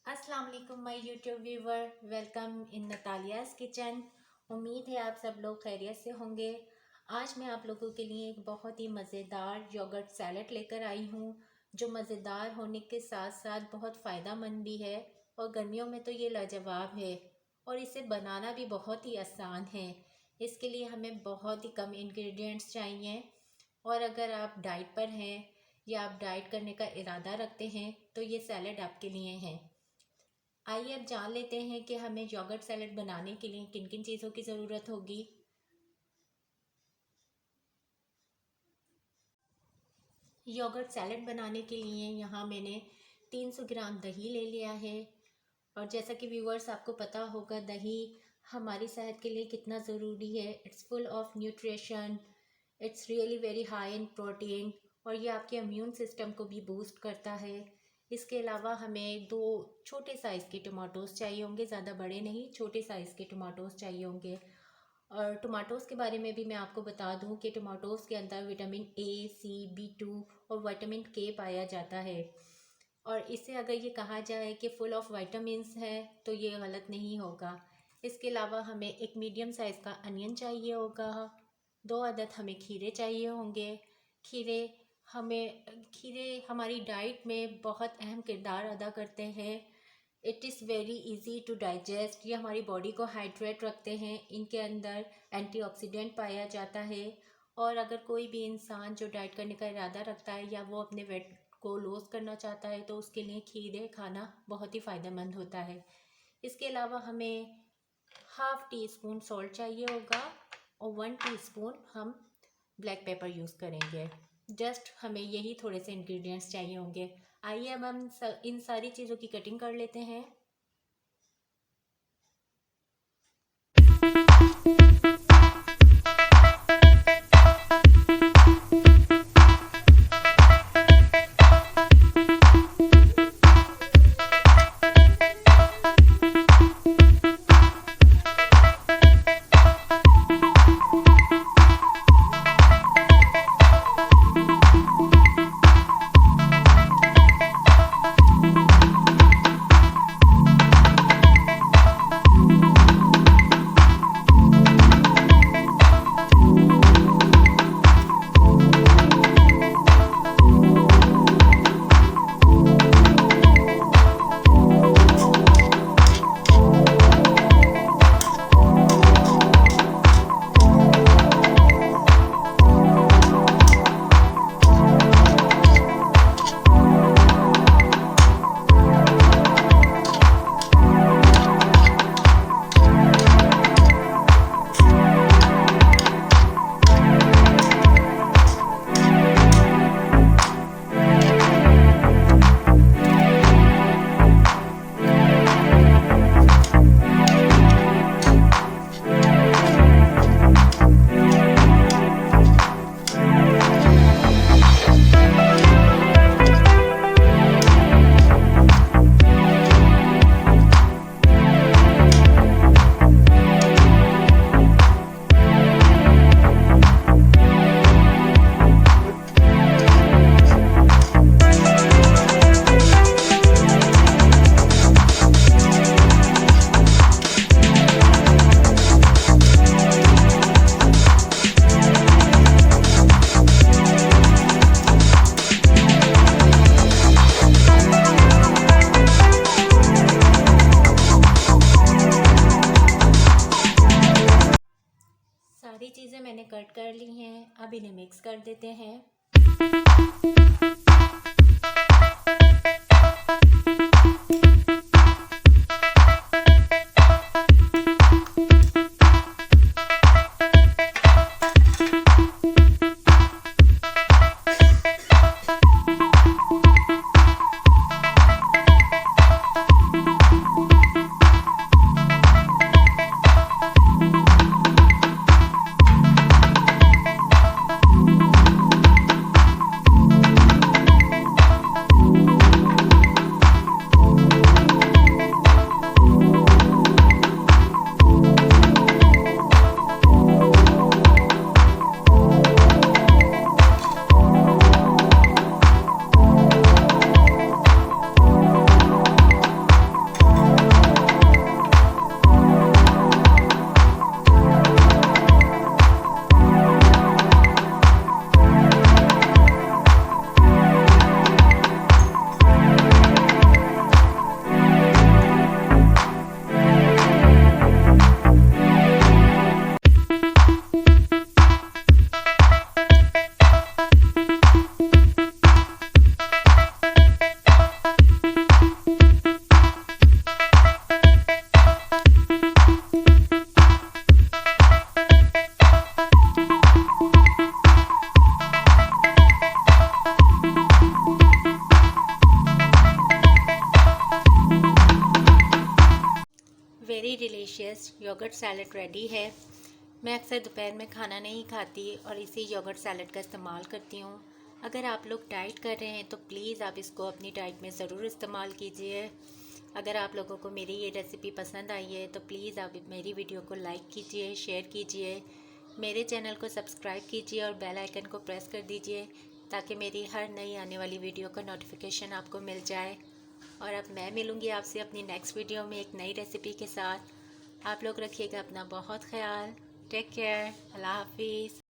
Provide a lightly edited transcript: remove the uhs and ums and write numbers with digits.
अस्सलाम वालेकुम my YouTube viewer, welcome in Natalia's kitchen. उम्मीद है आप सब लोग खैरियत से होंगे। आज मैं आप लोगों के लिए एक बहुत ही मज़ेदार योगर्ट सैलड लेकर आई हूँ, जो मज़ेदार होने के साथ साथ बहुत फ़ायदा मंद भी है। और गर्मियों में तो ये लाजवाब है और इसे बनाना भी बहुत ही आसान है। इसके लिए हमें बहुत ही कम इंग्रेडिएंट्स चाहिए। और अगर आप डाइट पर हैं या आप डाइट करने का इरादा रखते हैं तो ये सैलड आपके लिए है। आइए अब जान लेते हैं कि हमें योगर्ट सैलेड बनाने के लिए किन किन चीज़ों की ज़रूरत होगी। योगर्ट सैलेड बनाने के लिए यहाँ मैंने 300 ग्राम दही ले लिया है। और जैसा कि व्यूअर्स आपको पता होगा, दही हमारी सेहत के लिए कितना ज़रूरी है। It's full of nutrition, it's really very high in protein, और ये आपके इम्यून सिस्टम को भी बूस्ट करता है। इसके अलावा हमें 2 छोटे साइज़ के टमाटोज़ चाहिए होंगे, ज़्यादा बड़े नहीं, छोटे साइज़ के टमाटोज़ चाहिए होंगे। और टमाटोज़ के बारे में भी मैं आपको बता दूं कि टमाटोज़ के अंदर विटामिन ए, सी, B2 और विटामिन के पाया जाता है। और इससे अगर ये कहा जाए कि फुल ऑफ विटामिन्स है तो ये गलत नहीं होगा। इसके अलावा हमें एक मीडियम साइज़ का अनियन चाहिए होगा। 2 अदद हमें खीरे चाहिए होंगे। खीरे खीरे हमारी डाइट में बहुत अहम किरदार अदा करते हैं। It is very easy to digest. ये हमारी बॉडी को हाइड्रेट रखते हैं। इनके अंदर एंटीऑक्सीडेंट पाया जाता है। और अगर कोई भी इंसान जो डाइट करने का इरादा रखता है या वो अपने वेट को लॉस करना चाहता है तो उसके लिए खीरे खाना बहुत ही फ़ायदेमंद होता है। इसके अलावा हमें हाफ़ टी स्पून सॉल्ट चाहिए होगा और 1 टीस्पून हम ब्लैक पेपर यूज़ करेंगे। जस्ट हमें यही थोड़े से इंग्रेडिएंट्स चाहिए होंगे। आइए अब हम इन सारी चीज़ों की कटिंग कर लेते हैं। सारी चीज़ें मैंने कट कर ली हैं। अब इन्हें मिक्स कर देते हैं। Yummy delicious yoghurt salad ready है। मैं अक्सर दोपहर में खाना नहीं खाती और इसी योगर्ट सैलड का इस्तेमाल करती हूँ। अगर आप लोग डाइट कर रहे हैं तो प्लीज़ आप इसको अपनी डाइट में ज़रूर इस्तेमाल कीजिए। अगर आप लोगों को मेरी ये रेसिपी पसंद आई है तो प्लीज़ आप मेरी वीडियो को लाइक कीजिए, शेयर कीजिए, मेरे चैनल को सब्सक्राइब कीजिए और बेल आइकन को प्रेस कर दीजिए ताकि मेरी हर नई आने वाली वीडियो का नोटिफिकेशन आपको मिल जाए। और अब मैं मिलूँगी आपसे अपनी नेक्स्ट वीडियो में एक नई रेसिपी के साथ। आप लोग रखिएगा अपना बहुत ख्याल। Take care. अल्लाह हाफिज़।